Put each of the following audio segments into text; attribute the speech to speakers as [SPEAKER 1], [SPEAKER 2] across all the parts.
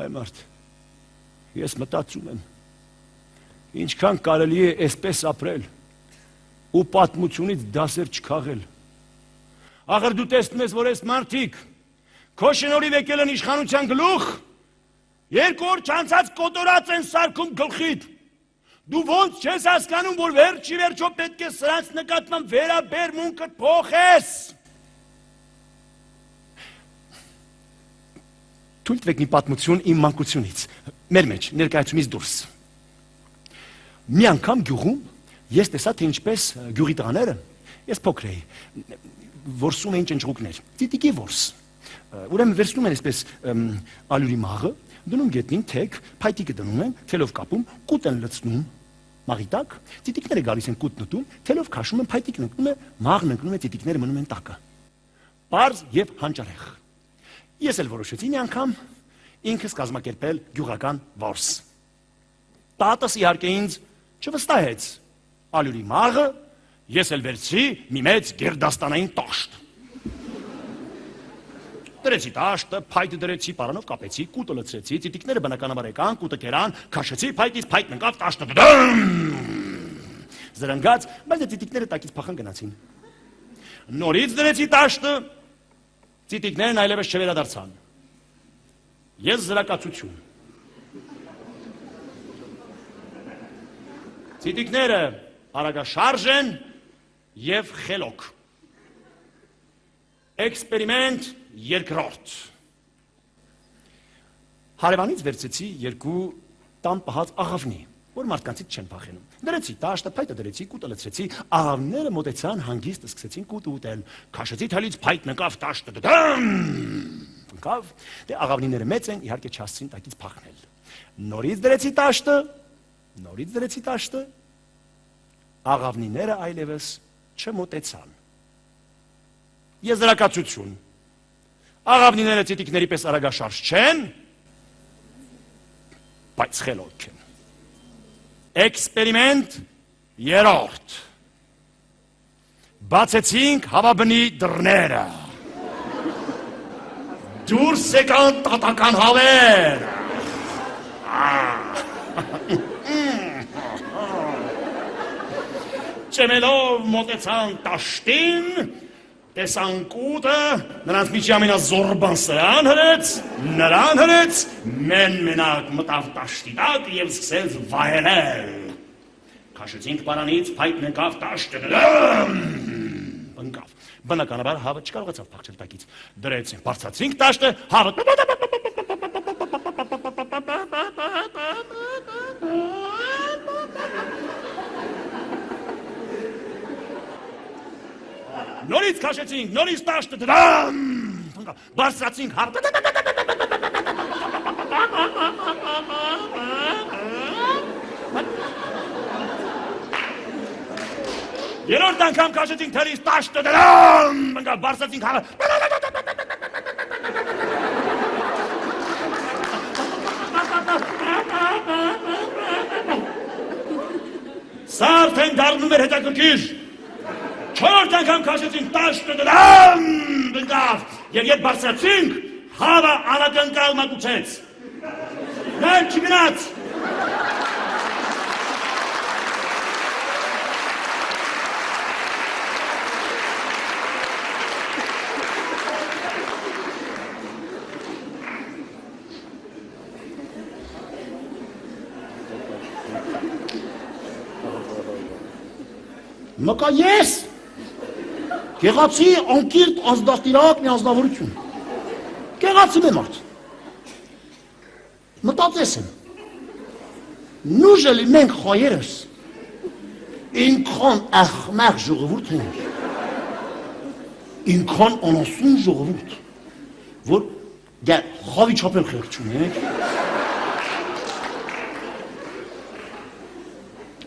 [SPEAKER 1] Այ մարդ, ես մտածում եմ, ինչքան կարելի է այսպես ապրել ու պատմությունից դասեր չքաղել։ Ախր դու տեսնում ես, որ այս մարդիկ քո շնորհիվ եկել են իշխանության գլուխ, 2 օր չանցած կոտորած են սարքում գլխիդ։ Դու ոնց չես հասկանում, որ վերջի վերջո պետք է սրանց նկատմամբ վերաբերմունքդ փոխես։ Թույլ տվեք մի պատմություն իմ մանկությունից, մեր մեջ, ներկայացումից դուրս։ Մի անգամ գյուղում ես տեսա, թե ինչպես գյուղի տղաները, ես փոքր էի, որսում էին ճնճղուկներ, ծիտիկի որս։ Ուրեմն վերցնում են այսպես ալյուրի մաղը, դնում գետնին թեք, փայտիկը դնում են, թելով կապում, կուտ են լցնում մաղի տակ, ծիտիկները գալիս են կուտն ուտում, թելով քաշում են, փայտիկն ընկնում է, մաղն ընկնում է, ծիտիկները մնում են տակը։ Պարզ եւ հանճարեղ։ Ես էլ որոշեցի մի անգամ ինքս կազմակերպել գյուղական որս։ Տատս իհարկե ինձ չվստահեց ալյուրի մաղը, ես էլ վերցրի մի մեծ գերդաստանային տաշտ։ Դրեցի տաշտը, փայտը դրեցի, պարանով կապեցի, կուտը լցրեցի, ծիտիկները բնականաբար եկան, կուտը կերան, քաշեցի փայտից, փայտն ընկավ, տաշտը զրնգաց, բայց ծիտիկները տակից փախան գնացին։ Նորից դրեցի տաշտը, ծիտիկներն այլևս չվերադարձան։ Ես զրակացություն։ Ծիտիկները արագաշարժ են եւ խելոք։ Էքսպերիմենտ երկրորդ։ Հարևանից վերցեցի 2 տան պահած աղավնի, որ մարդկանցից չեն փախենում։ Դրեցի տաշտը, փայտը դրեցի, կուտը լցրեցի, աղավները մոտեցան, հանգիստ սկսեցին կուտը ուտել։ Քաշեցի թելից, փայտն ընկավ, տաշտը ընկավ, դե աղավնիները մեծ են, իհարկե չհասցրին տակից փախնել։ Նորից դրեցի տաշտը, աղավնիները այլևս չմոտեցան։ Եզրակացություն։ Աղավնիները ծիտիկների պես արագաշարժ չեն, բայց խելոք են։ Էքսպերիմենտ երրորդ։ Բացեցինք հավաբնի դռները։ Դուրս եկան տատական հավեր։ Չեմելով մոտեցան տաշտին, տեսան կուտը, նրանց միջի ամենազորբան սրան հրեց, մեն մենակ մտավ տաշտի տակ և սկսեց վայելել։ Քաշեցինք պարանից, փայտն ընկավ, տաշտը ընկավ։ Բնականաբար հավը չկարողացավ փախչել տակից։ Դրեցին, բարձրացինք տաշտը, հավը նորից քաշեցինք, նորից տաշտը բարձրացինք, հավը երրորդ անգամ քաշեցինք թելից տաշտը բարձրացինք, հավը սա արդեն դառնում էր հետաքրքիր։ Չորրորդ անգամ քաշեցինք տաշտը ընկավ, և երբ բարձրացինք, հավը անակնկալ մատուցեց։ Նայ չգնաց։ Մկա ես գեղացի անկիրտ ազդաստիրակ մի ազնավորություն։ Գեղացի մե մարդ։ Մտածես եմ։ Նուժելի մենք խայերս ինքան ախմեղ ժողովուրդ ենք։ Ինքան անասուն ժողովուրդ, որ խավի չապել խեղք չունենք։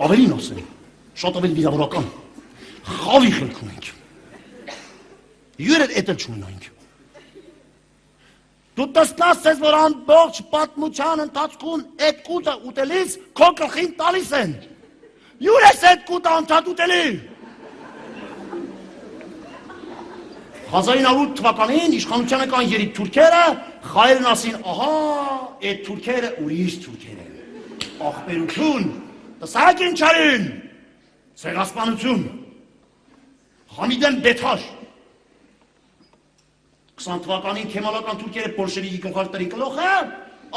[SPEAKER 1] Ավելին ասեմ, շատ ավելի վիրավորական, խավի խելք ունենք։ Յուրդ էտել չունենք։ Դու տեսնաս ես, որ ամբողջ պատմության ընթացքում էդ կուտը ուտելիս քո գլխին տալիս են։ Յուր ես էդ կուտը անցած ուտելի։ 1908 թվականին իշխանությանը կան երիկ թուրքերը, խայրն ասին, ահա, այդ թուրքերը ուրիշ թուրքեր են։ Ախպերություն, տեսակ ինչ արին, ցեղասպանություն, Համիդեն Բեթաշ։ 20 թվականին քեմալական թուրքերը բոլշևիկի գլխարկների գլոխը,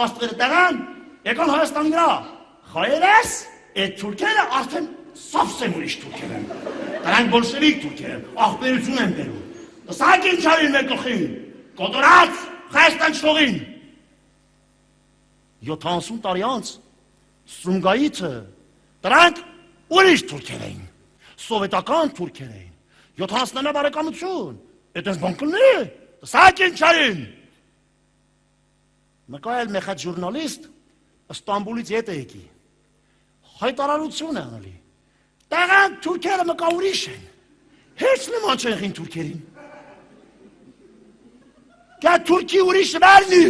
[SPEAKER 1] աստղերը տեղան, եկան Հայաստանի վրա։ Խայերես, այդ թուրքերը արդեն սովսեմ ուրիշ թուրքեր են։ Դրանք բոլշևիկ թուրքեր են, ախպերություն են բերում։ Տեսակ ինչ արին մեր գլխին, կոտորած Հայաստան շողին։ 70 տարի անց Սրունգայիցը, դրանք ուրիշ թուրքեր էին, սովետական թուրքեր էին, 70-նա բարեկամություն, այդպես բան կլինի, տեսակ ինչ արին։ Մկայել մեկ հատ ժուրնալիստ Ստամբուլից ետ է եկի, հայտարարություն է անալի, տեղանք թուրքերը մկա ուրիշ են, հեչ նման չեն խին թուրքերին, կա թուրքի ուրիշը բերնի,